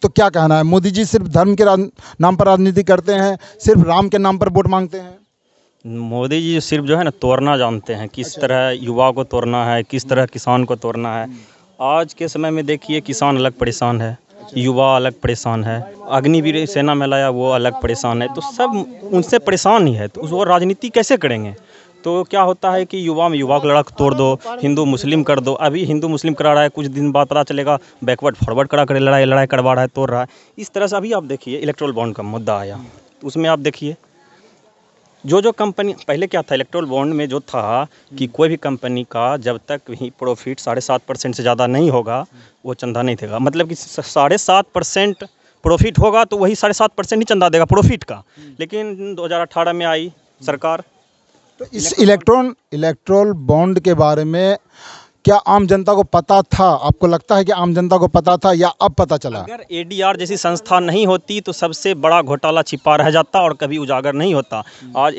तो क्या कहना है, मोदी जी सिर्फ धर्म के नाम पर राजनीति करते हैं, सिर्फ राम के नाम पर वोट मांगते हैं? मोदी जी सिर्फ जो है ना तोड़ना जानते हैं, किस तरह युवा को तोड़ना है, किस तरह किसान को तोड़ना है। आज के समय में देखिए किसान अलग परेशान है, युवा अलग परेशान है, अग्निवीर सेना में लाया वो अलग परेशान है, तो सब उनसे परेशान ही है। तो वो राजनीति कैसे करेंगे? तो क्या होता है कि युवा में युवा को लड़ा तोड़ दो, हिंदू मुस्लिम कर दो। अभी हिंदू मुस्लिम करा रहा है, कुछ दिन बाद पता चलेगा बैकवर्ड फॉरवर्ड करा कर लड़ाई करवा रहा है, तोड़ रहा है। इस तरह से अभी आप देखिए इलेक्ट्रोल बॉन्ड का मुद्दा आया, तो उसमें आप देखिए जो कंपनी पहले क्या था, इलेक्ट्रोल बॉन्ड में जो था कि कोई भी कंपनी का जब तक ही प्रॉफिट 7.5% से ज़्यादा नहीं होगा वो चंदा नहीं देगा। मतलब कि 7.5% प्रॉफिट होगा तो वही 7.5% ही चंदा देगा प्रॉफिट का। लेकिन 2018 में आई सरकार। तो इस इलेक्ट्रोल बॉन्ड के बारे में क्या आम जनता को पता था? आपको लगता है कि आम जनता को पता था या अब पता चला? अगर एडीआर जैसी संस्था नहीं होती तो सबसे बड़ा घोटाला छिपा रह जाता और कभी उजागर नहीं होता। आज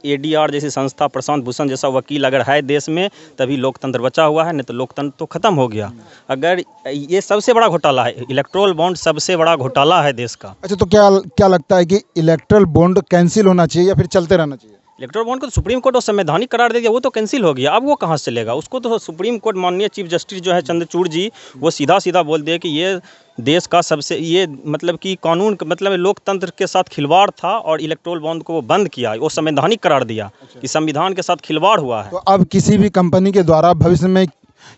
एडीआर जैसी संस्था, प्रशांत भूषण जैसा वकील अगर है देश में, तभी लोकतंत्र बचा हुआ है, नहीं तो लोकतंत्र तो खत्म हो गया। अगर ये सबसे बड़ा घोटाला है, इलेक्ट्रोल बॉन्ड सबसे बड़ा घोटाला है देश का। अच्छा, तो क्या लगता है कि इलेक्ट्रोल बॉन्ड कैंसिल होना चाहिए या फिर चलते रहना चाहिए? इलेक्ट्रोल बॉन्ड को तो सुप्रीम कोर्ट और संवैधानिक करार दे दिया, वो तो कैंसिल हो गया। अब वो कहाँ से चलेगा? उसको तो सुप्रीम कोर्ट माननीय चीफ जस्टिस जो है चंद्रचूड़ जी, वो सीधा बोल दिए कि ये देश का सबसे, ये मतलब कि कानून मतलब लोकतंत्र के साथ खिलवाड़ था और इलेक्ट्रोल बॉन्ड को वो बंद किया, वो संवैधानिक करार दिया कि संविधान के साथ खिलवाड़ हुआ है। तो अब किसी भी कंपनी के द्वारा भविष्य में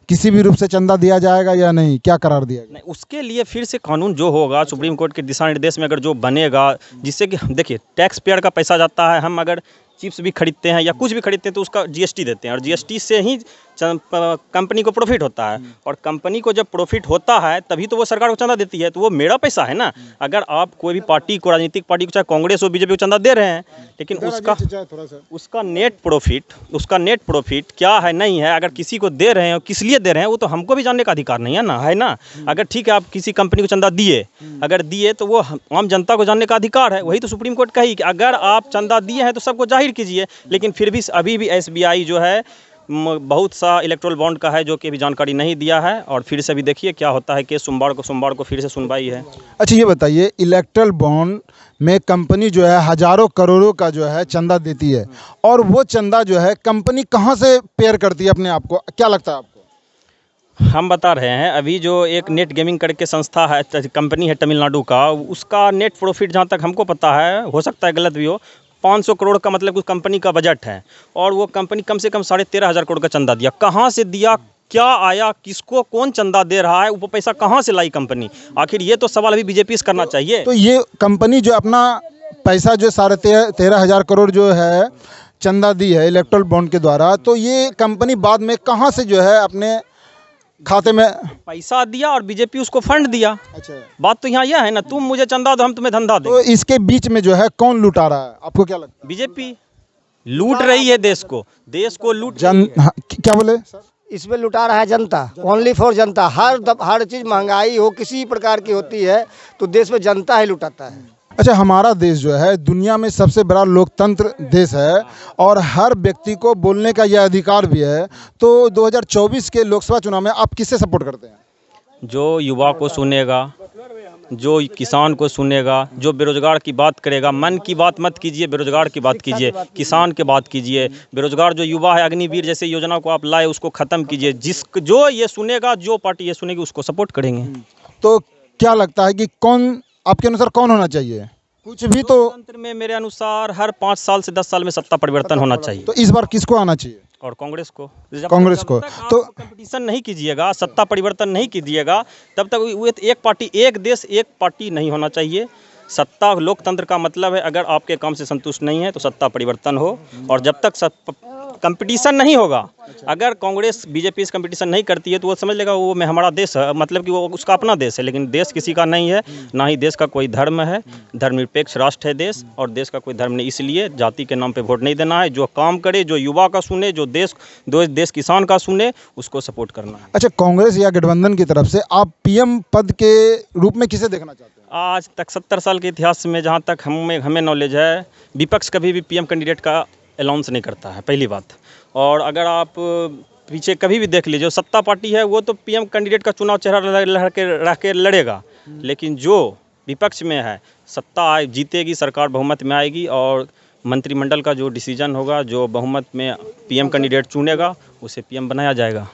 किसी भी रूप से चंदा दिया जाएगा या नहीं, क्या करार दिया गया? नहीं, उसके लिए फिर से कानून जो होगा सुप्रीम कोर्ट के दिशा निर्देश में अगर जो बनेगा, जिससे कि देखिए टैक्स पेयर का पैसा जाता है, हम अगर चिप्स भी खरीदते हैं या कुछ भी खरीदते हैं तो उसका जीएसटी देते हैं और जीएसटी से ही कंपनी को प्रॉफिट होता है। और कंपनी को जब प्रॉफिट होता है तभी तो वो सरकार को चंदा देती है, तो वो मेरा पैसा है ना। अगर आप कोई भी पार्टी को, राजनीतिक पार्टी को, चाहे कांग्रेस हो बीजेपी को चंदा दे रहे हैं, लेकिन उसका नेट प्रॉफिट क्या है नहीं है, अगर किसी को दे रहे हैं और किस लिए दे रहे हैं वो तो हमको भी जानने का अधिकार नहीं है ना, है ना। अगर ठीक है आप किसी कंपनी को चंदा दिए, अगर दिए तो वो आम जनता को जानने का अधिकार है। वही तो सुप्रीम कोर्ट कही कि अगर आप चंदा दिए हैं तो सबको जाहिर कीजिए। लेकिन फिर भी अभी भी एसबीआई जो है बहुत सा इलेक्ट्रोल बॉन्ड का है जो कि अभी जानकारी नहीं दिया है। और फिर से भी देखिए क्या होता है कि सोमवार को फिर से सुनवाई है। अच्छा, ये बताइए, इलेक्ट्रोल बॉन्ड में कंपनी जो है हजारों करोड़ों का जो है चंदा देती है, और वो चंदा जो है कंपनी कहाँ से पेयर करती है अपने आप को? क्या लगता है आपको? हम बता रहे हैं, अभी जो एक नेट गेमिंग करके संस्था है, कंपनी है तमिलनाडु का, उसका नेट प्रॉफिट जहाँ तक हमको पता है, हो सकता है गलत भी हो, 500 करोड़ का मतलब उस कंपनी का बजट है। और वो कंपनी कम से कम 13,500 करोड़ का चंदा दिया। कहाँ से दिया, क्या आया, किसको कौन चंदा दे रहा है, वो पैसा कहाँ से लाई कंपनी? आखिर ये तो सवाल अभी बीजेपी से करना चाहिए। तो ये कंपनी जो अपना पैसा जो 13,500 करोड़ जो है चंदा दी है इलेक्ट्रोल बॉन्ड के द्वारा, तो ये कंपनी बाद में कहाँ से जो है अपने खाते में पैसा दिया और बीजेपी उसको फंड दिया। अच्छा, बात तो यहाँ यह है ना, तुम मुझे चंदा दो हम तुम्हें धंधा दें। तो इसके बीच में जो है कौन लुटा रहा है, आपको क्या लगता है? बीजेपी लूट रही है देश को लूट हाँ, क्या बोले सर? इसमें लुटा रहा है जनता, ओनली फॉर जनता। हर चीज़ महंगाई हो किसी प्रकार की होती है तो देश में जनता ही लुटाता है। अच्छा, हमारा देश जो है दुनिया में सबसे बड़ा लोकतंत्र देश है और हर व्यक्ति को बोलने का यह अधिकार भी है। तो 2024 के लोकसभा चुनाव में आप किससे सपोर्ट करते हैं? जो युवा को सुनेगा, जो किसान को सुनेगा, जो बेरोजगार की बात करेगा। मन की बात मत कीजिए, बेरोजगार की बात कीजिए, किसान की बात कीजिए। बेरोजगार जो युवा है, अग्निवीर जैसे योजना को आप लाए, उसको ख़त्म कीजिए। जो ये सुनेगा, जो पार्टी ये सुनेगी, उसको सपोर्ट करेंगे। तो क्या लगता है कि कौन, आपके अनुसार कौन होना चाहिए? कुछ भी तो लोकतंत्र में मेरे अनुसार हर 5 साल से 10 साल में सत्ता परिवर्तन होना चाहिए। तो इस बार किसको आना चाहिए? और कांग्रेस को। कांग्रेस को। तो कंपटीशन नहीं कीजिएगा, सत्ता परिवर्तन नहीं कीजिएगा, तब तक वो एक पार्टी, एक देश, एक पार्टी नहीं होना चाहिए। सत्ता, लोकतंत्र का मतलब है अगर आपके काम से संतुष्ट नहीं है तो सत्ता परिवर्तन हो। और जब तक कंपटीशन नहीं होगा, अगर कांग्रेस बीजेपी से कंपटीशन नहीं करती है तो वो समझ लेगा वो में हमारा देश है, मतलब कि वो उसका अपना देश है। लेकिन देश किसी का नहीं है, ना ही देश का कोई धर्म है। धर्मनिरपेक्ष राष्ट्र है देश, और देश का कोई धर्म नहीं। इसलिए जाति के नाम पे वोट नहीं देना है। जो काम करे, जो युवा का सुने, जो देश किसान का सुने, उसको सपोर्ट करना है। अच्छा, कांग्रेस या गठबंधन की तरफ से आप पीएम पद के रूप में किसे देखना चाहते हैं? आज तक 70 साल के इतिहास में जहाँ तक हमें नॉलेज है, विपक्ष कभी भी पीएम कैंडिडेट का अनाउंस नहीं करता है, पहली बात। और अगर आप पीछे कभी भी देख लीजिए, जो सत्ता पार्टी है वो तो पीएम कैंडिडेट का चुनाव चेहरा रह के लड़ेगा। लेकिन जो विपक्ष में है सत्ता जीतेगी, सरकार बहुमत में आएगी और मंत्रिमंडल का जो डिसीजन होगा, जो बहुमत में पीएम कैंडिडेट चुनेगा उसे पीएम बनाया जाएगा।